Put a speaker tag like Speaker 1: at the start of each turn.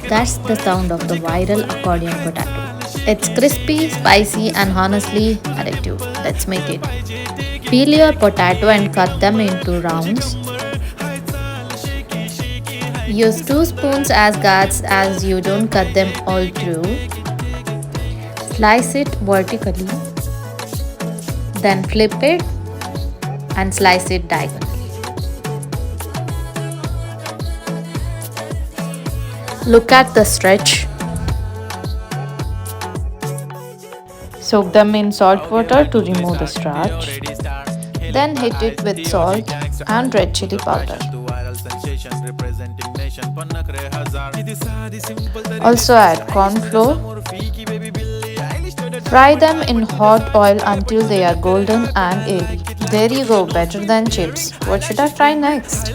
Speaker 1: That's the sound of the viral accordion potato. It's crispy, spicy, and honestly addictive. Let's make it. Peel your potato and cut them into rounds. Use 2 spoons as guards as you don't cut them all through. Slice it vertically, then flip it and slice it diagonally. Look at the stretch. Soak them in salt water to remove the starch. Then hit it with salt and red chili powder. Also add corn flour. Fry them in hot oil until they are golden and airy. There you go, better than chips. What should I fry next?